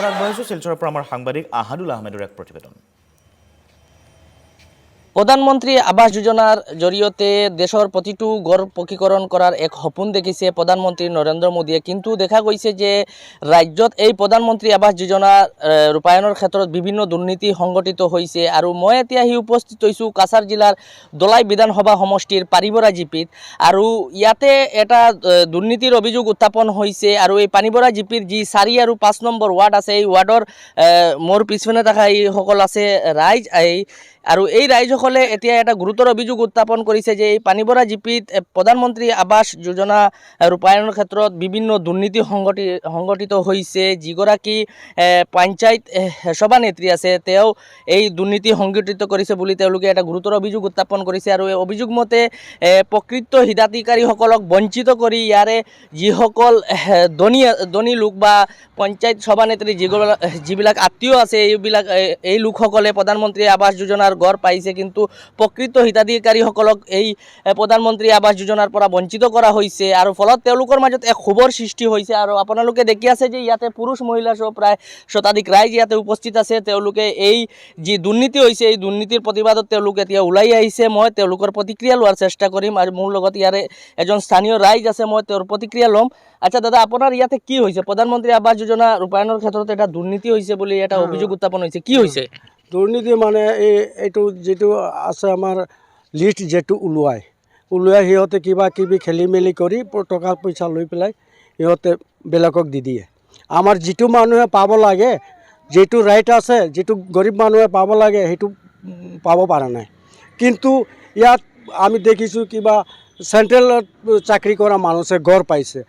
আগবঢ়াইছোঁ শিলচৰৰ পৰা আমাৰ সাংবাদিক আহাদুল আহমেদৰ এক প্ৰতিবেদন। প্রধানমন্ত্রী আবাস যোজনার জড়িয়ে দেশের প্রতিটো গড় পকীকরণ করার এক সপোন দেখিছে প্রধানমন্ত্রী নরেন্দ্র মোদীয়ে, কিন্তু দেখা গৈছে যে রাজ্যত এই প্রধানমন্ত্রী আবাস যোজনা রূপায়ণের ক্ষেত্রে বিভিন্ন দুর্নীতি সংঘটিত হয়েছে। আর মই এতিয়া উপস্থিত হয়েছো কাছাৰ জিলাৰ দলাই বিধানসভা সমষ্টিৰ পানিবৰা জিপিত। আৰ ইয়াতে এটা দুৰ্নীতিৰ অভিযোগ উত্থাপন হয়েছে। আৰ এই পানিবৰা জিপিৰ যি 4 আৰু 5 নম্বৰ ওয়াৰ্ড আছে, এই ওয়াৰ্ডৰ মোৰ পিছনে থাকা এইসকল আছে ৰাইজ। আৰু এই ৰাইজসকলে এতিয়া এটা গুৰুতৰ অভিযোগ উত্থাপন কৰিছে যে এই পানিবৰা জিপিত প্ৰধানমন্ত্ৰী আৱাস যোজনা ৰূপায়ণৰ ক্ষেত্ৰত বিভিন্ন দুৰ্নীতি সংঘটিত হৈছে। যিগৰাকী পঞ্চায়ত সভানেত্ৰী আছে তেওঁ এই দুৰ্নীতি সংঘটিত কৰিছে বুলি তেওঁলোকে এটা গুৰুতৰ অভিযোগ উত্থাপন কৰিছে। আৰু এই অভিযোগ মতে প্ৰকৃত হিতাধিকাৰীসকলক বঞ্চিত কৰি ইয়াৰে যিসকল ধনী লোক বা পঞ্চায়ত সভানেত্ৰী যিবিলাক আত্মীয় আছে এই লোকসকলে প্ৰধানমন্ত্ৰী আৱাস যোজনাৰ গড় পাইছে, কিন্তু প্ৰকৃত হিতাধিকাৰীসকলক এই প্ৰধানমন্ত্ৰী আবাস যোজনাৰ পৰা বঞ্চিত কৰা হয়েছে। আৰ ফলত তেওঁলোকৰ মাজত এক ক্ষোভৰ সৃষ্টি হৈছে। আৰু আপোনালোকে দেখি আছে যে ইয়াতে পুৰুষ মহিলা সহ প্ৰায় শতাধিক ৰাইজ ইয়াতে উপস্থিত আছে। তেওঁলোকে এই যি দুৰ্নীতি হৈছে এই দুৰ্নীতিৰ প্ৰতিবাদত তেওঁলোকে এতিয়া ওলাই আহিছে। মই তেওঁলোকৰ প্ৰতিক্ৰিয়া লোৱাৰ চেষ্টা কৰিম। আৰু মোৰ লগত ইয়াৰে এজন স্থানীয় ৰাইজ আছে, মই তেওঁৰ প্ৰতিক্ৰিয়া ল'ম। আচ্ছা দাদা, আপোনাৰ ইয়াতে কি হৈছে? প্ৰধানমন্ত্ৰী আবাস যোজনা ৰূপায়ণৰ ক্ষেত্ৰত এটা দুৰ্নীতি হৈছে বুলি এটা অভিযোগ উত্থাপন হৈছে, কি হৈছে? দুৰ্নীতি মানে এইটো যিটো আছে আমাৰ লিষ্ট যিটো ওলোৱাই সিহঁতে কিবা কিবি খেলি মেলি কৰি টকা পইচা লৈ পেলাই সিহঁতে বেলেগক দি দিয়ে। আমাৰ যিটো মানুহে পাব লাগে, যিটো ৰাইট আছে, যিটো গৰীব মানুহে পাব লাগে সেইটো পাব পৰা নাই। কিন্তু ইয়াত আমি দেখিছোঁ কিবা চেণ্ট্ৰেলত চাকৰি কৰা মানুহে গড় পাইছে,